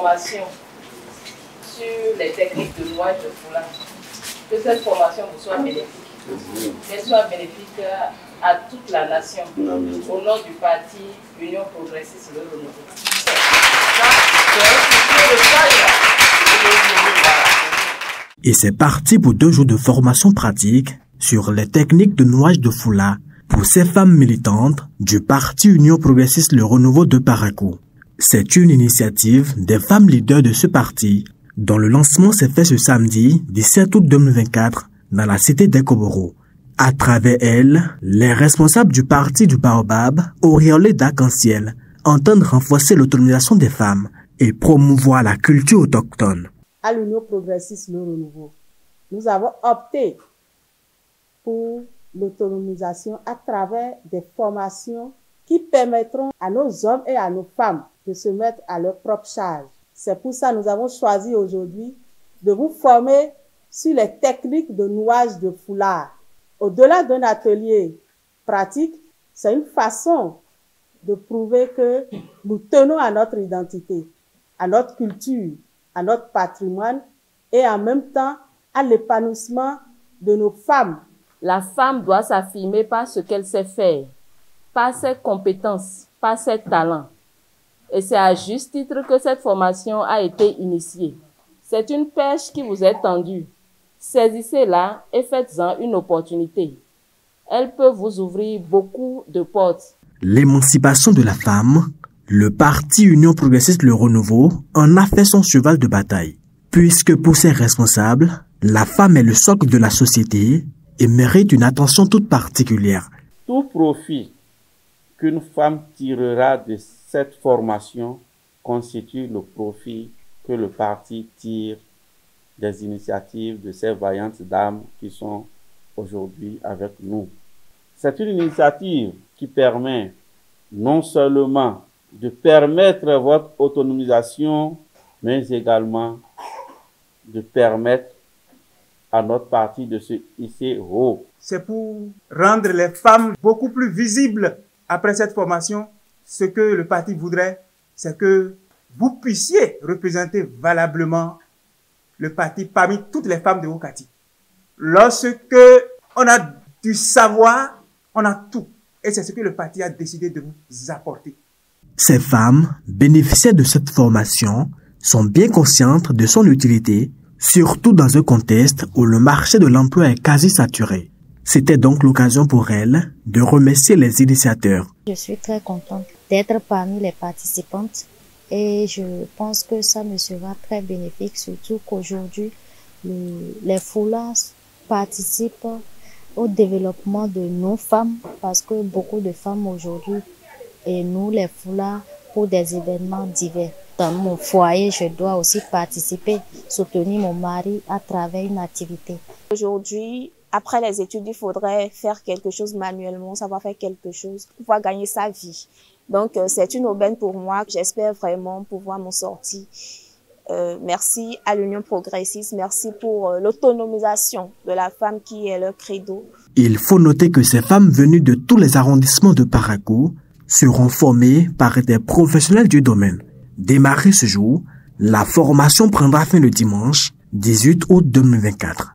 formation sur les techniques de nouage de foulard, que cette formation vous soit bénéfique, qu'elle soit bénéfique à toute la nation, au nom du parti Union Progressiste Le Renouveau. Et c'est parti pour 2 jours de formation pratique sur les techniques de nouage de foulard pour ces femmes militantes du parti Union Progressiste Le Renouveau de Parakou. C'est une initiative des femmes leaders de ce parti dont le lancement s'est fait ce samedi 17 août 2024 dans la cité d'Ekoboro. À travers elle, les responsables du parti du Baobab, auréolés d'arc-en-ciel, entendent renforcer l'autonomisation des femmes et promouvoir la culture autochtone. À l'Union Progressiste Le Renouveau, nous avons opté pour l'autonomisation à travers des formations qui permettront à nos hommes et à nos femmes de se mettre à leur propre charge. C'est pour ça que nous avons choisi aujourd'hui de vous former sur les techniques de nouage de foulard. Au-delà d'un atelier pratique, c'est une façon de prouver que nous tenons à notre identité, à notre culture, à notre patrimoine et en même temps à l'épanouissement de nos femmes. La femme doit s'affirmer par ce qu'elle sait faire, par ses compétences, par ses talents. Et c'est à juste titre que cette formation a été initiée. C'est une perche qui vous est tendue. Saisissez-la et faites-en une opportunité. Elle peut vous ouvrir beaucoup de portes. L'émancipation de la femme, le parti Union Progressiste Le Renouveau en a fait son cheval de bataille. Puisque pour ses responsables, la femme est le socle de la société et mérite une attention toute particulière. Tout profit qu'une femme tirera de cette formation constitue le profit que le parti tire des initiatives de ces vaillantes dames qui sont aujourd'hui avec nous. C'est une initiative qui permet non seulement de permettre votre autonomisation, mais également de permettre à notre parti de se hisser haut. C'est pour rendre les femmes beaucoup plus visibles après cette formation. Ce que le parti voudrait, c'est que vous puissiez représenter valablement le parti parmi toutes les femmes de Okati. Lorsque on a du savoir, on a tout. Et c'est ce que le parti a décidé de vous apporter. Ces femmes, bénéficiaires de cette formation, sont bien conscientes de son utilité, surtout dans un contexte où le marché de l'emploi est quasi saturé. C'était donc l'occasion pour elles de remercier les initiateurs. Je suis très contente d'être parmi les participantes et je pense que ça me sera très bénéfique, surtout qu'aujourd'hui, les foulards participent au développement de nos femmes parce que beaucoup de femmes aujourd'hui et nous les foulards pour des événements divers. Dans mon foyer, je dois aussi participer, soutenir mon mari à travers une activité. Aujourd'hui, après les études, il faudrait faire quelque chose manuellement, savoir faire quelque chose pour pouvoir gagner sa vie. Donc, c'est une aubaine pour moi. J'espère vraiment pouvoir m'en sortir. Merci à l'Union Progressiste. Merci pour l'autonomisation de la femme qui est leur credo. Il faut noter que ces femmes venues de tous les arrondissements de Parakou seront formées par des professionnels du domaine. Démarré ce jour, la formation prendra fin le dimanche 18 août 2024.